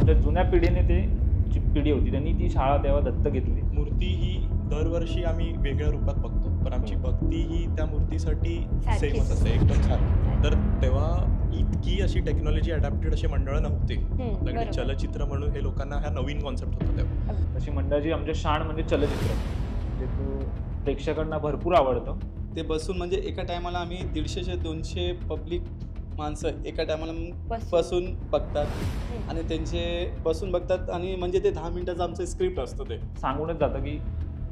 म्हणजे जुन्या पिढीने जी पिढी होती त्यांनी ती शाळा तेव्हा दत्तक घेतली. मूर्ती ही दरवर्षी आम्ही वेगळ्या रूपात बघतो, पण आमची भक्ती ही त्या मूर्तीसाठी सेमच असते, एकदम सारखी. तर तेव्हा इतकी अशी टेक्नॉलॉजी अडॅप्टेड अशी मंडळं नव्हती. अगदी चलचित्र म्हणून हे लोकांना हा नवीन कॉन्सेप्ट होता तेव्हा. तशी मंडळाची आमच्या शान म्हणजे चलचित्र, म्हणजे तो प्रेक्षकांना भरपूर आवडतं. ते बसून म्हणजे एका टायमाला आम्ही 150-200 पब्लिक माणसं एका टायमाला बसून बघतात आणि त्यांचे बसून बघतात आणि म्हणजे ते 10 मिनिटाचं आमचं स्क्रिप्ट असतं. ते सांगूनच जातं की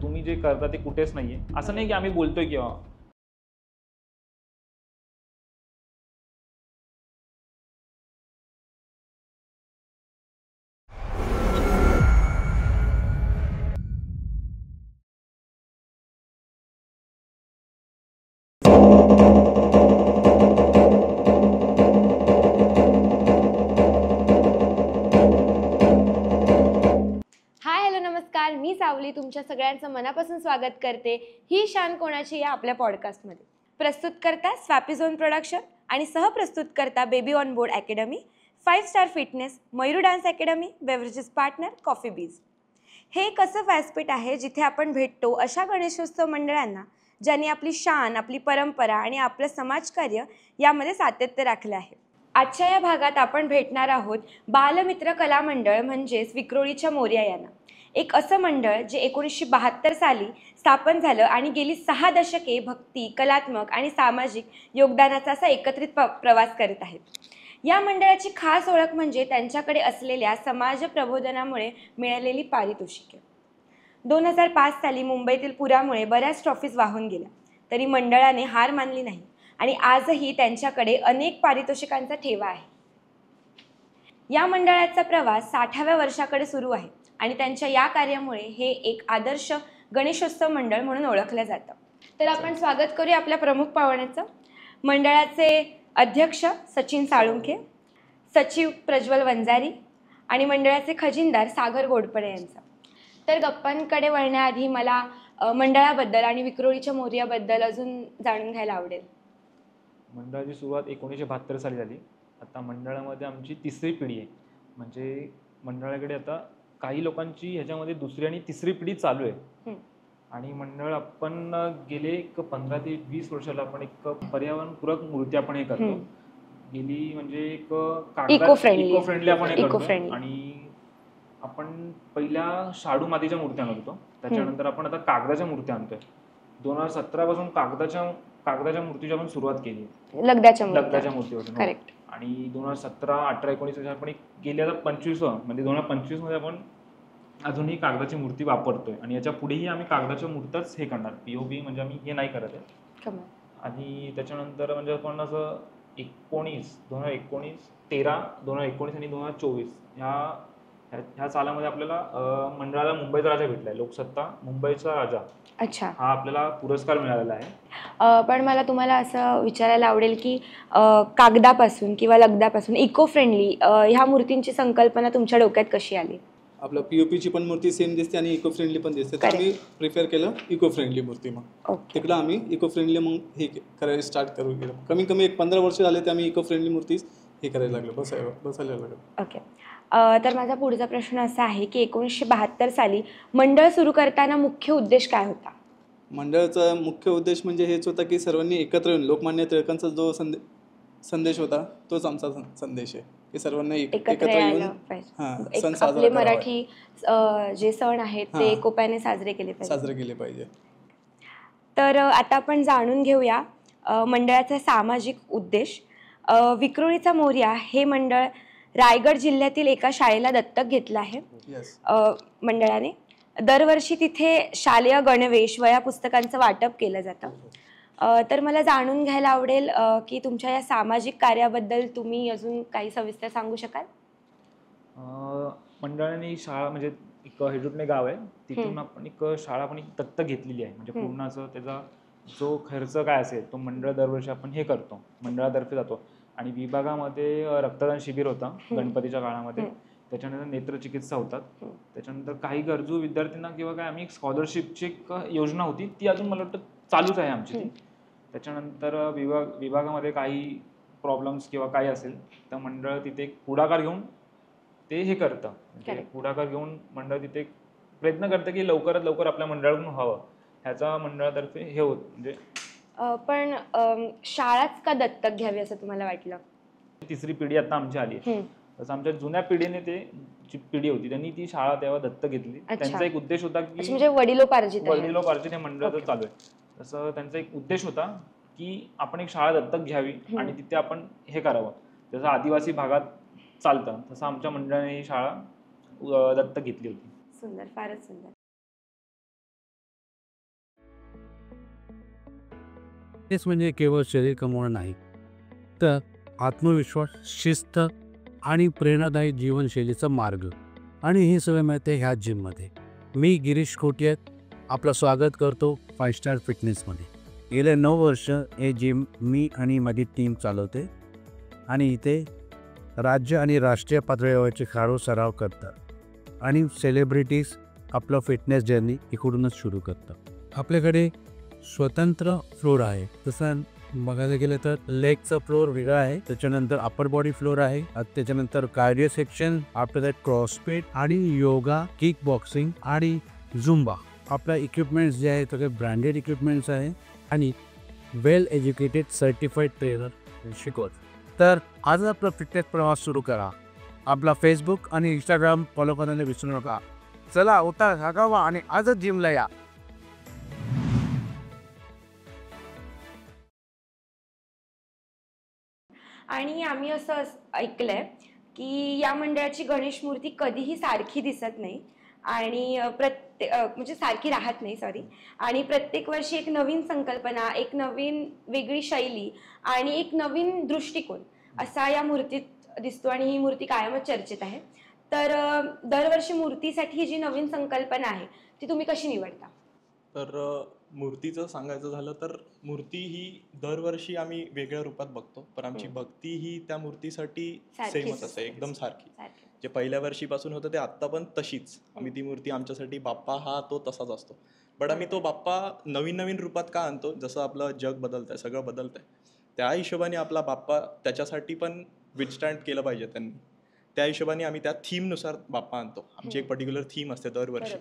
तुम्ही जे करता ते कुठेच नाहीये. असं नाही की आम्ही बोलतोय किंवा नमस्कार, मी सावली तुमच्या सगळ्यांचं मनापासून स्वागत करते ही शान कोणाची या आपल्या पॉडकास्टमध्ये. प्रस्तुत करता स्वापी झोन प्रोडक्शन आणि सहप्रस्तुत करता baby on board academy, 5 star fitness, Mayur dance academy, beverages partner coffee बीज. हे एक असं व्यासपीठ आहे जिथे आपण भेटतो अशा गणेशोत्सव मंडळांना ज्यांनी आपली शान, आपली परंपरा आणि आपलं समाजकार्य यामध्ये सातत्य राखलं आहे. आजच्या या भागात आपण भेटणार आहोत बालमित्र कला मंडळ म्हणजेच विक्रोळीच्या मोरया यांना. एक असं मंडळ जे 1972 साली स्थापन झालं आणि गेली 6 दशके भक्ती, कलात्मक आणि सामाजिक योगदानाचा असा एकत्रित प्रवास करत आहेत. या मंडळाची खास ओळख म्हणजे त्यांच्याकडे असलेल्या समाज प्रबोधनामुळे मिळालेली पारितोषिके. 2005 साली मुंबईतील पुरामुळे बऱ्याच ट्रॉफीज वाहून गेल्या, तरी मंडळाने हार मानली नाही आणि आजही त्यांच्याकडे अनेक पारितोषिकांचा ठेवा आहे. या मंडळाचा प्रवास 60व्या वर्षाकडे सुरू आहे आणि त्यांच्या या कार्यामुळे हे एक आदर्श गणेशोत्सव मंडळ म्हणून ओळखलं जातं. तर आपण स्वागत करूया आपल्या प्रमुख पाहुण्याचं. मंडळाचे अध्यक्ष सचिन साळुंखे, सचिव प्रज्वल वंजारी आणि मंडळाचे खजिनदार सागर गोडपडे यांचा. तर गप्पांकडे वळण्याआधी मला मंडळाबद्दल आणि विक्रोळीच्या मोरयाबद्दल अजून जाणून घ्यायला आवडेल. मंडळाची सुरुवात 1972 साली झाली. आता मंडळामध्ये आमची 3री पिढी आहे. म्हणजे मंडळाकडे आता काही लोकांची ह्याच्यामध्ये 2री आणि 3री पिढी चालू आहे. आणि मंडळ आपण गेले एक 15 ते 20 वर्षाला आपण एक पर्यावरणपूरक मूर्ती आपण हे करतो. गेली म्हणजे एक इको फ्रेंडली आपण हे करतो. आणि आपण पहिल्या शाडू मातीच्या मूर्त्या आणतो, त्याच्यानंतर आपण आता कागदाच्या मूर्त्या आणतोय. 2017 पासून कागदाच्या मूर्तीची आपण सुरुवात केली, लगद्याच्या मूर्तीवर. करेक्ट. आणि 2017, 18, 19 आपण गेली आता 25 म्हणजे 2025 मध्ये आपण अजूनही कागदाची मूर्ती वापरतोय. आणि याच्या पुढेही आम्ही कागदाच्या मूर्त्याच हे करणार, पीओपी म्हणजे आम्ही हे नाही करत आहे. आणि त्याच्यानंतर म्हणजे आपण असं 2019, 13, 2019 आणि 2024 ह्या सालामध्ये आपल्याला मंडळाला मुंबईचा राजा भेटलाय, लोकसत्ता मुंबईचा राजा. अच्छा, हा आपल्याला पुरस्कार मिळालेला आहे. पण मला तुम्हाला असं विचारायला आवडेल की कागदापासून किंवा लगदापासून इको फ्रेंडली ह्या मूर्तींची संकल्पना तुमच्या डोक्यात कशी आली? आपलं पीओपीची पण मूर्ती सेम दिसते आणि इको फ्रेंडली पण दिसते, तर आम्ही प्रिफर केलं इको फ्रेंडली मूर्ती. मग तिकडं आम्ही इको फ्रेंडली मग हे करायला स्टार्ट करून गेलो. कमी कमी एक 15 वर्ष झाले ते आम्ही इको फ्रेंडली मूर्ती हे करायला लागलो, बसायला लागलो. ओके. तर माझा पुढचा प्रश्न असा आहे की 1972 साली मंडळ सुरू करताना मुख्य उद्देश काय होता? मंडळाचा मुख्य उद्देश म्हणजे हेच होता की सर्वांनी एकत्र येऊन लोकमान्य टिळकांचा जो संदेश होता तोच आमचा संदेश आहे की सर्वांना एकत्र येऊन सण साजरा मराठी जे सण आहेत ते एकोप्याने साजरे केले पाहिजे. तर आता आपण जाणून घेऊया मंडळाचा सामाजिक उद्देश. विक्रोळीचा मोरया हे मंडळ रायगड जिल्ह्यातील एका शाळेला दत्तक घेतलं आहे मंडळाने. दरवर्षी तिथे शालेय गणवेश, वह्या, पुस्तकांचं वाटप केलं जातं. तर मला जाणून घ्यायला आवडेल की तुमच्या या सामाजिक कार्याबद्दल तुम्ही अजून काही सविस्तर सांगू शकाल? मंडळाने शाळा म्हणजे एक हेडुटणे गाव आहे, तिथून आपण एक शाळा पण दत्तक घेतलेली आहे. म्हणजे पूर्ण असं त्याचा जो खर्च काय असेल तो मंडळ दरवर्षी आपण हे करतो, मंडळातर्फे जातो. आणि विभागामध्ये रक्तदान शिबिर होतं गणपतीच्या काळामध्ये, त्याच्यानंतर नेत्रचिकित्सा होतात, त्याच्यानंतर काही गरजू विद्यार्थ्यांना किंवा काय आम्ही एक स्कॉलरशिपची एक योजना होती ती अजून मला वाटतं चालूच आहे आमची ती. त्याच्यानंतर विभागामध्ये काही प्रॉब्लेम्स किंवा काही असेल तर मंडळ तिथे एक पुढाकार घेऊन ते हे करतं, म्हणजे पुढाकार घेऊन मंडळ तिथे एक प्रयत्न करतं की लवकरात लवकर आपल्या मंडळाकडून व्हावं, ह्याचा मंडळातर्फे हे होत. म्हणजे पण शाळाच का दत्तक घ्यावी असं तुम्हाला वाटलं? तिसरी पिढी आता आमची आली आहे, तसं आमच्या जुन्या पिढीने जी पिढी होती त्यांनी ती शाळा तेव्हा दत्तक घेतली. त्यांचा एक उद्देश होता की म्हणजे वडिलोपार्जित हे मंडळ चालू आहे, तसं त्यांचा एक उद्देश होता की आपण एक शाळा दत्तक घ्यावी आणि तिथे आपण हे करावं. जसं आदिवासी भागात चालतं तसं आमच्या मंडळाने ही शाळा दत्तक घेतली होती. सुंदर, फारच सुंदर. तेच म्हणजे केवळ शरीर कमवणं नाही, तर आत्मविश्वास, शिस्त आणि प्रेरणादायी जीवनशैलीचा मार्ग, आणि हे सगळं मिळते ह्या जिममध्ये. मी गिरीश खोटियात आपलं स्वागत करतो 5 स्टार फिटनेसमध्ये. गेले 9 वर्ष हे जिम मी आणि माझी टीम चालवते आणि इथे राज्य आणि राष्ट्रीय पातळीवरचे खेळाडू सराव करतात आणि सेलिब्रिटीज आपलं फिटनेस जर्नी इकडूनच सुरू करतात. आपल्याकडे स्वतंत्र फ्लोर आहे, तसं बघायला गेलं तर लेगचा फ्लोर वेगळा आहे, त्याच्यानंतर अपर बॉडी फ्लोर आहे, त्याच्यानंतर cardio section, after that CrossFit आणि योगा, किक बॉक्सिंग आणि झुंबा. आपला इक्विपमेंट्स जे आहे सगळे ब्रँडेड इक्विपमेंट्स आहे आणि वेल एज्युकेटेड सर्टिफाईड ट्रेनर शिकवत. तर आज आपला फिटनेस प्रवास सुरू करा. आपला फेसबुक आणि इंस्टाग्राम फॉलो करायला विसरू नका. चला उतार हाकावा आणि आजच जिमला या. आणि आम्ही असं ऐकलंय की या मंडळाची गणेश मूर्ती कधीही सारखी दिसत नाही आणि म्हणजे सारखी राहत नाही, सॉरी. आणि प्रत्येक वर्षी एक नवीन संकल्पना, एक नवीन वेगळी शैली आणि एक नवीन दृष्टिकोन असा या मूर्तीत दिसतो आणि ही मूर्ती कायमच चर्चेत आहे. तर दरवर्षी मूर्तीसाठी जी नवीन संकल्पना आहे ती तुम्ही कशी निवडता? तर मूर्तीचं सांगायचं झालं तर मूर्ती ही दरवर्षी आम्ही वेगळ्या रूपात बघतो, पण आमची भक्ती ही त्या मूर्तीसाठी सेमच असते, एकदम सारखी. जे पहिल्या वर्षीपासून होतं ते आत्ता पण तशीच. आम्ही ती मूर्ती आमच्यासाठी बाप्पा हा तो तसाच असतो, बट आम्ही तो बाप्पा नवीन नवीन रूपात का आणतो? जसं आपलं जग बदलतंय, सगळं बदलतंय, त्या हिशोबाने आपला बाप्पा त्याच्यासाठी पण विथस्टँड केलं पाहिजे त्यांनी. त्या हिशोबाने आम्ही त्या थीमनुसार बाप्पा आणतो. आमची एक पर्टिक्युलर थीम असते दरवर्षी,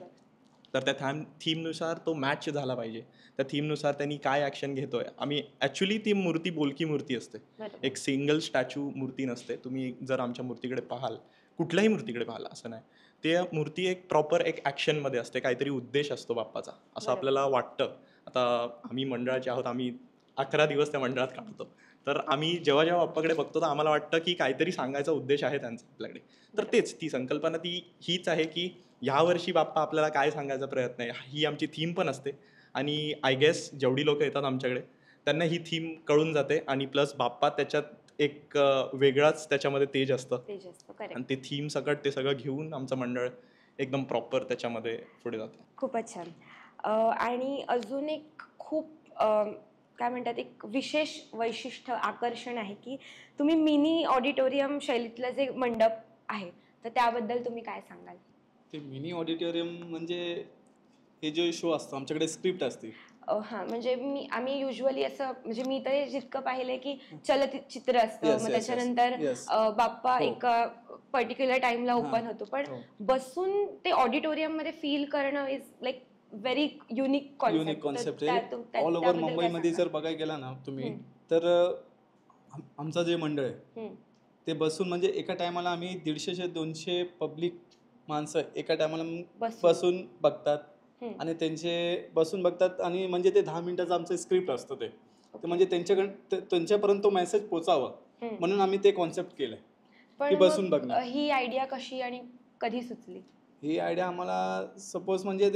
तर त्या थीमनुसार तो मॅच झाला पाहिजे. त्या थीमनुसार त्यांनी काय ॲक्शन घेतोय. आम्ही ॲक्च्युली ती मूर्ती बोलकी मूर्ती असते, एक सिंगल स्टॅच्यू मूर्ती नसते. तुम्ही जर आमच्या मूर्तीकडे पाहाल, कुठल्याही मूर्तीकडे पाहाल असं नाही, ते मूर्ती एक प्रॉपर एक ॲक्शनमध्ये असते, काहीतरी उद्देश असतो बाप्पाचा असं आपल्याला वाटतं. आता आम्ही मंडळाचे आहोत, आम्ही 11 दिवस त्या मंडळात काढतो, तर आम्ही जेव्हा जेव्हा बाप्पाकडे बघतो तर आम्हाला वाटतं की काहीतरी सांगायचा उद्देश आहे त्यांचा आपल्याकडे. तर तेच ती संकल्पना हीच आहे की ह्यावर्षी बाप्पा आपल्याला काय सांगायचा प्रयत्न आहे, ही आमची थीम पण असते. आणि आय गेस जेवढी लोक येतात आमच्याकडे त्यांना ही थीम कळून जाते, आणि प्लस बाप्पा त्याच्यात एक वेगळाच त्याच्यामध्ये तेज असतं, आणि ते थीम सकट ते सगळं घेऊन आमचं मंडळ एकदम प्रॉपर त्याच्यामध्ये पुढे जातं. खूपच छान. आणि अजून एक खूप काय म्हणतात, एक विशेष वैशिष्ट्य, आकर्षण आहे की तुम्ही मिनी ऑडिटोरियम शैलीतलं जे मंडप आहे, तर त्याबद्दल तुम्ही काय सांगाल? ते मिनी ऑडिटोरियम म्हणजे हे जो शो असतो आमच्याकडे स्क्रिप्ट असते. हां, म्हणजे आम्ही युजली असं, म्हणजे मी तर जितकं पाहिलंय की चलचित्र असतं, मग त्याच्यानंतर बाप्पा एक पर्टिक्युलर टाइमला ओपन होतो, पण बसून ते ऑडिटोरियम मध्ये फील करणं is like very unique concept आहे. ऑल ओव्हर मुंबईमध्ये जर बघायला गेला ना तुम्ही, तर आमचं जे मंडळ आहे ते बसून, म्हणजे एका टायमाला आम्ही 150-200 पब्लिक माणसं एका टायमाला बसून बघतात आणि त्यांचे बसून बघतात, आणि म्हणजे ते 10 मिनिटाचं आमचं स्क्रिप्ट असतं ते म्हणजे त्यांच्यापर्यंत तो मेसेज पोचावा म्हणून आम्ही ते कॉन्सेप्ट केलंय की बसून बघणं. ही आयडिया कशी आणि कधी सुचली? ही आयडिया आम्हाला सपोज म्हणजे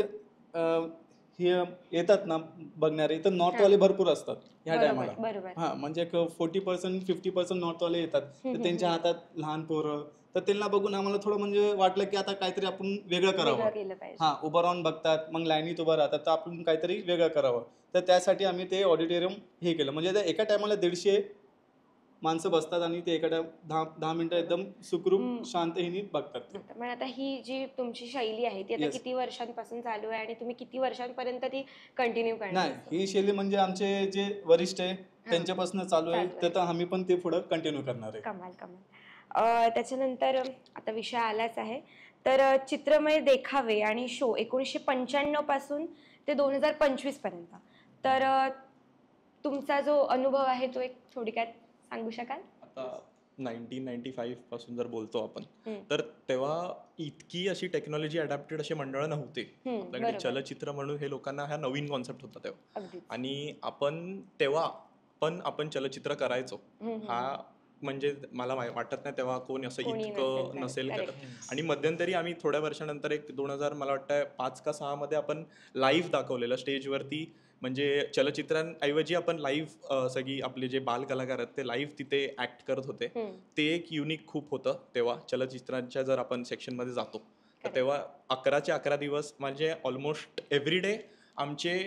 हे येतात ना बघणारे, तर नॉर्थवाले भरपूर असतात ह्या टायमाला. हां, म्हणजे 40% नॉर्थवाले येतात, तर त्यांच्या हातात लहान पोरं, तर त्यांना बघून आम्हाला थोडं म्हणजे वाटलं की आता काहीतरी आपण वेगळं करावं. हां, उभं राहून बघतात, मग लाईनीत उभं राहतात, तर आपण काहीतरी वेगळं करावं. तर त्यासाठी आम्ही ते ऑडिटोरियम हे केलं. म्हणजे एका टायमाला 150 माणसं बसतात आणि ते एका 10 मिनिटं एकदम सुखरूप शांततेने बघतात. पण आता ही जी तुमची शैली आहे ती आता किती वर्षांपासून चालू आहे आणि तुम्ही किती वर्षांपर्यंत ती कंटिन्यू करणार? नाही, ही शैली म्हणजे आमचे जे वरिष्ठ आहे त्यांच्यापासून चालू आहे, तर आम्ही पण ते पुढे कंटिन्यू करणार आहे. कमाल. त्याच्यानंतर आता विषय आलाच आहे, तर चित्रमय देखावे आणि शो 1995 पासून ते 2025 पर्यंत, तर तुमचा जो अनुभव आहे तो एक थोडक्यात सांगू शकाल? आता 1995 पासून जर बोलतो आपण, तर तेव्हा इतकी अशी टेक्नॉलॉजी अडॅप्टेड अशी मंडळं नव्हती आपल्याकडे. बरोबर. चलचित्र म्हणून हे लोकांना हा नवीन कॉन्सेप्ट होता तेव्हा, अगदीच. आणि आपण चलचित्र करायचो. हा म्हणजे मला वाटत नाही तेव्हा कोण असं कोणी इतकं नसेल नसेल करत. करत. आणि मध्यंतरी आम्ही थोड्या वर्षानंतर एक 2000 मला वाटतं 5 का 6 मध्ये आपण लाईव्ह दाखवलेलं स्टेजवरती. म्हणजे चलचित्रांऐवजी आपण लाईव्ह सगळी आपले जे बाल कलाकार आहेत ते लाईव्ह तिथे ऍक्ट करत होते. ते एक युनिक खूप होतं तेव्हा चलचित्रांच्या. जर आपण सेक्शनमध्ये जातो तर तेव्हा 11चे 11 दिवस म्हणजे ऑलमोस्ट एव्हरी डे आमचे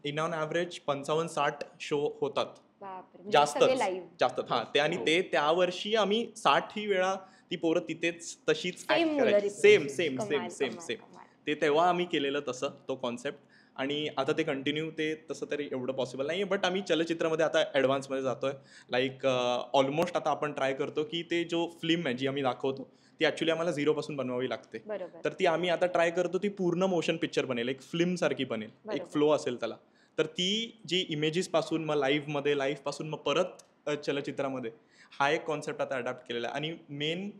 इन ऑन ॲव्हरेज 55-60 शो होतात. बापरे, म्हणजे जास्तच सगळे live. जास्त. हा, ते आणि ते त्या वर्षी आम्ही 60 ही वेळा ती पोरं तिथेच तशीच Same ऍक्ट मुलं करायची. represent. सेम कमाल. ते तेव्हा आम्ही केलेलं तसं तो कॉन्सेप्ट. आणि आता ते कंटिन्यू ते तसं तरी एवढं पॉसिबल नाही, बट आम्ही चलचित्रामध्ये आता ॲडव्हान्समध्ये जातोय. लाईक ऑलमोस्ट आता आपण ट्राय करतो की ते जो फिल्म आहे जी आम्ही दाखवतो ती ॲक्च्युली आम्हाला 0 पासून बनवावी लागते. बरोबर. तर ती आम्ही आता ट्राय करतो ती पूर्ण मोशन पिक्चर बनेल, एक फिल्म सारखी बनेल, एक बरोबर. फ्लो असेल त्याला. तर ती जी इमेजेस पासून मग लाईव्ह पासून मग परत चलचित्रामध्ये हा एक कॉन्सेप्ट आता अडॅप्ट केलेला आहे. आणि मेन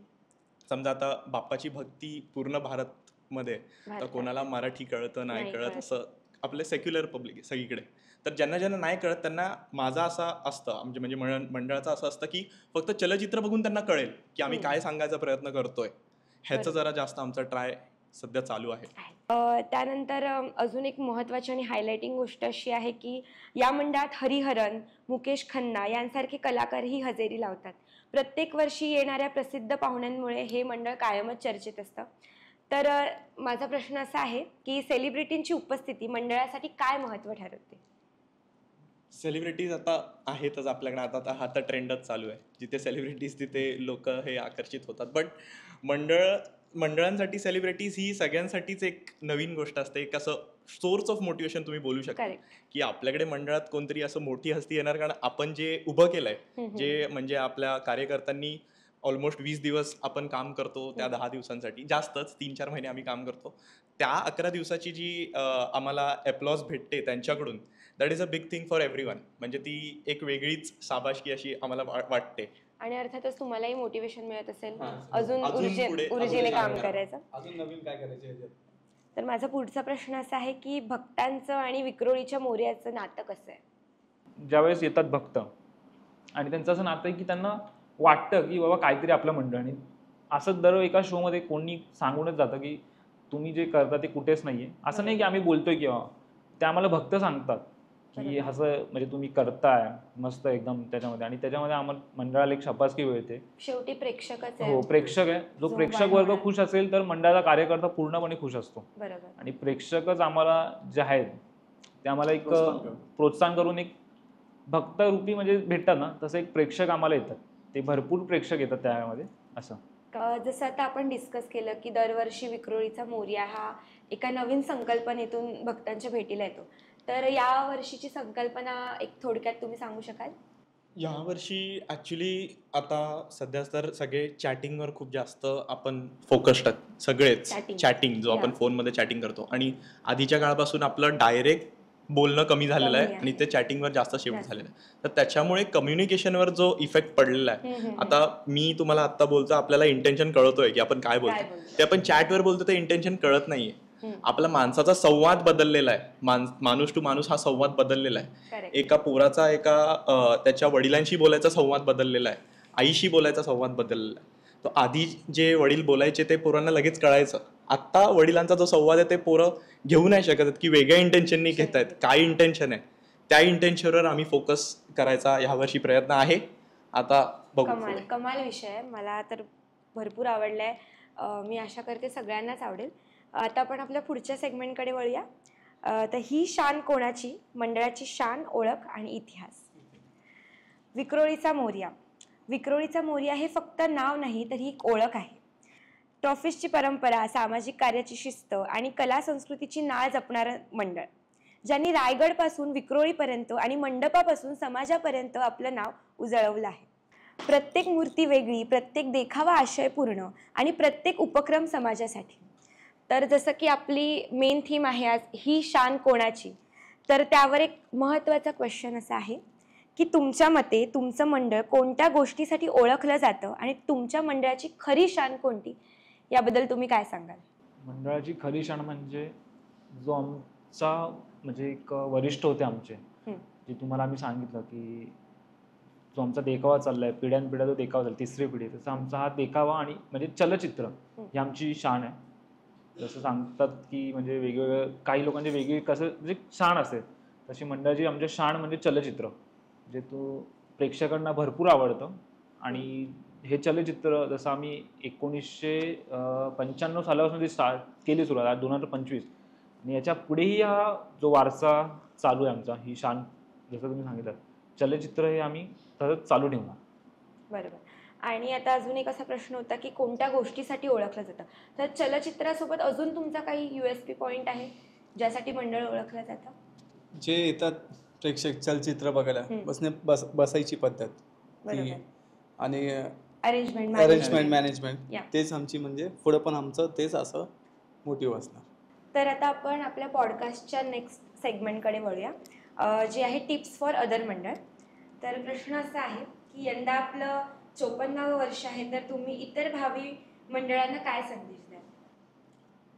समजा आता बाप्पाची भक्ती पूर्ण भारतमध्ये, तर भारतात. कोणाला मराठी कळतं नाही नाही कळत कळत. असं आपले सेक्युलर पब्लिक आहे सगळीकडे. तर ज्यांना नाही कळत त्यांना माझा असा असतं म्हणजे मंडळाचं असं असतं की फक्त चलचित्र बघून त्यांना कळेल की आम्ही काय सांगायचा प्रयत्न करतोय. ह्याचं जरा जास्त आमचा ट्राय सध्या चालू आहे. त्यानंतर अजून एक महत्त्वाची आणि हायलाइटिंग गोष्ट अशी आहे की या मंडळात हरिहरन, मुकेश खन्ना यांसारखे कलाकारही हजेरी लावतात. प्रत्येक वर्षी येणाऱ्या प्रसिद्ध पाहुण्यांमुळे हे मंडळ कायमच चर्चेत असतं. तर माझा प्रश्न असा आहे की सेलिब्रिटींची उपस्थिती मंडळासाठी काय महत्त्व ठरवते? सेलिब्रिटीज आता आहेतच आपल्याकडे. आता हा तर ट्रेंडच चालू आहे. जिथे सेलिब्रिटीज तिथे लोक हे आकर्षित होतात. बट मंडळांसाठी सेलिब्रिटीज ही सगळ्यांसाठीच एक नवीन गोष्ट असते. एक असं सोर्स ऑफ मोटिवेशन तुम्ही बोलू शकता की आपल्याकडे मंडळात कोणतरी असं मोठी हस्ती येणार. कारण आपण जे उभं केलंय, जे म्हणजे आपल्या कार्यकर्त्यांनी ऑलमोस्ट 20 दिवस आपण काम करतो, त्या 10 दिवसांसाठी जास्तच 3-4 महिने आम्ही काम करतो. त्या 11 दिवसाची जी आम्हाला अप्लॉज भेटते त्यांच्याकडून, that is a big thing for everyone. म्हणजे ती एक वेगळीच शाबासकी अशी आम्हाला वाटते. आणि अर्थातच तुम्हालाही मोटिवेशन मिळत असेल अजून पुढे ऊर्जेने काम करायचं. अजून नवीन काय करायचे. तर माझा पुढचा प्रश्न असा आहे की भक्तांचं आणि विक्रोळीच्या मोरयाचं नातं कसं आहे? ज्यावेळेस येतात भक्त आणि त्यांचं असं नातं आहे की त्यांना वाटतं की बाबा काहीतरी आपलं मंडळाने असं दर एका शोमध्ये कोणी सांगूनच जातं की तुम्ही जे करता ते कुठेच नाहीये. असं नाही की आम्ही बोलतोय किंवा ते आम्हाला भक्त सांगतात की असं म्हणजे तुम्ही करताय मस्त एकदम त्याच्यामध्ये. आणि त्याच्यामध्ये आम्हाला मंडळाला एक शाबासकी मिळते. शेवटी प्रेक्षकच आहे. हो, प्रेक्षक आहे. जो प्रेक्षक वर्ग खुश असेल तर मंडळाचा कार्यकर्ता पूर्णपणे खुश असतो. बरोबर. आणि प्रेक्षकच आम्हाला जे आहेत ते आम्हाला एक प्रोत्साहन करून एक भक्त रूपी म्हणजे भेटतात ना, तसं एक प्रेक्षक आम्हाला येतात. ते भरपूर प्रेक्षक येतात त्यामध्ये. असं जसं आता आपण डिस्कस केलं की दरवर्षी विक्रोळीचा मोरया हा एका नवीन संकल्पनेतून भक्तांच्या भेटीला येतो. तर या वर्षीची संकल्पना एक थोडक्यात तुम्ही सांगू शकाल? यावर्षी ॲक्च्युली आता सध्या तर सगळे चॅटिंगवर खूप जास्त आपण फोकस्ड आहेत सगळेच. चॅटिंग जो आपण फोनमध्ये चॅटिंग करतो, आणि आधीच्या काळापासून आपलं डायरेक्ट बोलणं कमी झालेलं आहे आणि ते चॅटिंगवर जास्त शिफ्ट झालेलं आहे. तर त्याच्यामुळे कम्युनिकेशनवर जो इफेक्ट पडलेला आहे, आता मी तुम्हाला आत्ता बोलतो आपल्याला इंटेन्शन कळतोय की आपण काय बोलतो, ते आपण चॅटवर बोलतो ते इंटेन्शन कळत नाहीये. आपला माणसाचा संवाद बदललेला आहे. माणूस टू माणूस हा संवाद बदललेला आहे. एका पोराचा त्याच्या वडिलांशी बोलायचा संवाद बदललेला आहे, आईशी बोलायचा संवाद बदललेला आहे. तो आधी जे वडील बोलायचे ते पोरांना लगेच कळायचं. आत्ता वडिलांचा जो संवाद आहे ते पोरं घेऊ नाही शकत की वेगळ्या इंटेन्शननी घेत आहेत. काय इंटेन्शन आहे त्या इंटेन्शनवर आम्ही फोकस करायचा ह्यावर्षी प्रयत्न आहे. आता बघू. कमाल विषय आहे. मला तर भरपूर आवडलाय. मी आशा करते सगळ्यांनाच आवडेल. आता आपण आपल्या पुढच्या सेगमेंटकडे वळूया. तर ही शान कोणाची, मंडळाची शान, ओळख आणि इतिहास. विक्रोळीचा मोरया. विक्रोळीचा मोरया हे फक्त नाव नाही तर ही एक ओळख आहे. ट्रॉफिसची परंपरा, सामाजिक कार्याची शिस्त आणि कला संस्कृतीची नाळ जपणारं मंडळ, ज्यांनी रायगडपासून विक्रोळीपर्यंत आणि मंडपापासून समाजापर्यंत आपलं नाव उजळवलं आहे. प्रत्येक मूर्ती वेगळी, प्रत्येक देखावा आशयपूर्ण आणि प्रत्येक उपक्रम समाजासाठी. तर जसं की आपली मेन थीम आहे आज, ही शान कोणाची, तर त्यावर एक महत्त्वाचा क्वेश्चन असा आहे की तुमच्या मते तुमचं मंडळ कोणत्या गोष्टीसाठी ओळखलं जातं आणि तुमच्या मंडळाची खरी शान कोणती, याबद्दल तुम्ही काय सांगाल? मंडळाची खरी शान म्हणजे जो आमचा म्हणजे एक वरिष्ठ होते आमचे, जे तुम्हाला आम्ही सांगितलं की जो आमचा देखावा चाललाय, पिढ्यानपिढ्या जो देखावा चालला, तिसरी पिढी, तसा आमचा हा देखावा आणि म्हणजे चलचित्र ही आमची शान आहे. जसं सांगतात की म्हणजे वेगवेगळं काही लोकांचे वेगवेगळे कसं म्हणजे शान असेल, तशी मंडळाची आमच्या शान म्हणजे चलचित्र, जे तो प्रेक्षकांना भरपूर आवडतं. आणि हे चलचित्र जसं आम्ही 1995 सालापासून स्टार्ट केली सुरुवात, 2025, आणि याच्या पुढेही हा जो वारसा चालू आहे आमचा, ही शान जसं तुम्ही सांगितलं, चलचित्र हे आम्ही तसंच चालू ठेवणार. बरोबर. आणि आता अजून एक असा प्रश्न होता की कोणत्या गोष्टीसाठी ओळखलं जातं, तर चलचित्रासोबत अजून तुमचा काही USP पॉईंट आहे ज्यासाठी मंडळ ओळखलं जातं? जे येतात प्रेक्षक चलचित्र बघायला, बसायची पद्धत ती, आणि अरेंजमेंट मॅनेजमेंट, तेच आमची म्हणजे पुढं पण आमचं तेच असं मोटिव्ह असणार. तर आता आपण आपल्या पॉडकास्टच्या नेक्स्ट सेगमेंटकडे वळूया, जे आहे टिप्स फॉर अदर मंडळ. तर प्रश्न असा आहे की यंदा आपलं 54वं वर्ष आहे, तर तुम्ही इतर भावी मंडळांना काय संदेश द्याल?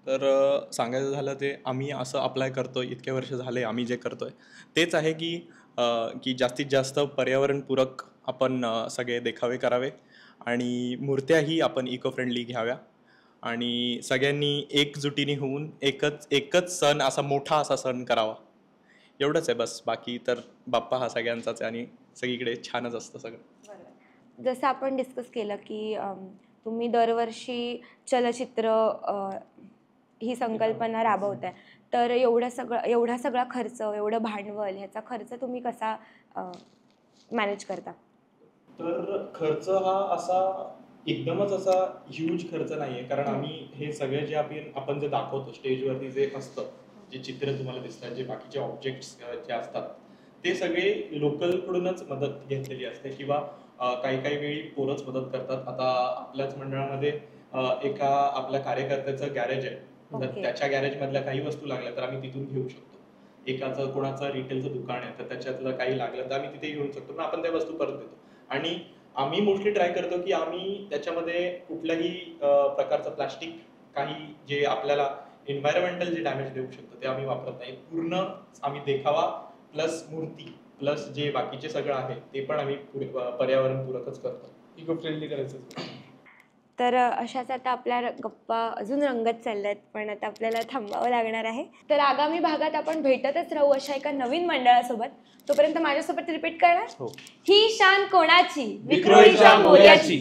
तर सांगायचं झालं ते आम्ही असं अप्लाय करतोय, इतके वर्ष झाले आम्ही जे करतोय तेच आहे की जास्तीत जास्त पर्यावरणपूरक आपण सगळे देखावे करावे आणि मूर्त्याही आपण इको फ्रेंडली घ्याव्या आणि सगळ्यांनी एकजुटीने होऊन एकच सण असा मोठा असा सण करावा. एवढंच आहे बस. बाकी तर बाप्पा हा सगळ्यांचाच आहे आणि सगळीकडे छानच असतं सगळं. बरोबर. जसं आपण डिस्कस केलं की तुम्ही दरवर्षी चलचित्र ही संकल्पना राबवताय, तर एवढा सगळा खर्च, एवढं भांडवल, ह्याचा खर्च तुम्ही कसा मॅनेज करता? तर खर्च हा असा एकदमच असा ह्यूज खर्च नाहीये, कारण आम्ही हे सगळे जे आपण जे दाखवतो स्टेजवरती जे असतं, जे चित्र तुम्हाला दिसतात, जे बाकीचे ऑब्जेक्ट्स जे असतात, ते सगळे लोकलकडूनच मदत घेतलेली असते किंवा काही वेळी पोरच मदत करतात. आता आपल्याच मंडळामध्ये एका आपल्या कार्यकर्त्याचं गॅरेज आहे, तर त्याच्या गॅरेज मधल्या काही वस्तू लागल्या तर आम्ही तिथून घेऊ शकतो. एकाचं कोणाचं रिटेलचं दुकान आहे तर त्याच्यातलं काही लागलं तर आम्ही तिथे घेऊन शकतो, पण आपण त्या वस्तू परत देतो. आणि आम्ही मोस्टली ट्राय करतो की आम्ही त्याच्यामध्ये कुठल्याही प्रकारचं प्लास्टिक, काही जे आपल्याला एन्व्हायरमेंटल जे डॅमेज देऊ शकतो ते आम्ही वापरत नाही. पूर्ण आम्ही देखावा प्लस मूर्ती प्लस जे बाकीचे सगळं आहे ते पण आम्ही पर्यावरणपूरकच करतो, इको फ्रेंडली करायचं. तर अशाच आता आपल्या गप्पा अजून रंगत चालल्यात, पण आता आपल्याला थांबावं लागणार आहे. तर आगामी भागात आपण भेटतच राहू अशा एका नवीन मंडळासोबत. तोपर्यंत माझ्यासोबत रिपीट करणार, ही शान कोणाची? विक्रोळीच्या मोर्याची.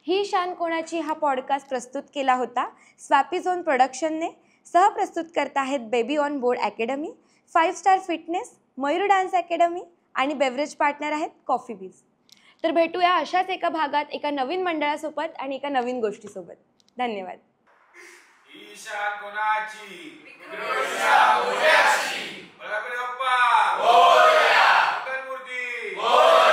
ही शान कोणाची हा पॉडकास्ट प्रस्तुत केला होता स्वापी झोन प्रोडक्शनने. सहप्रस्तुत करत आहेत baby on board academy, 5 star fitness, Mayur dance academy आणि बेवरेज पार्टनर आहेत कॉफी बीज. तर भेटूया अशाच एका भागात एका नवीन मंडळासोबत आणि एका नवीन गोष्टीसोबत. धन्यवाद. ही शान कोणाची? विक्रोळीच्या मोर्याची. बळकरी बाप्पा मोरया. मंगलमूर्ती मोरया.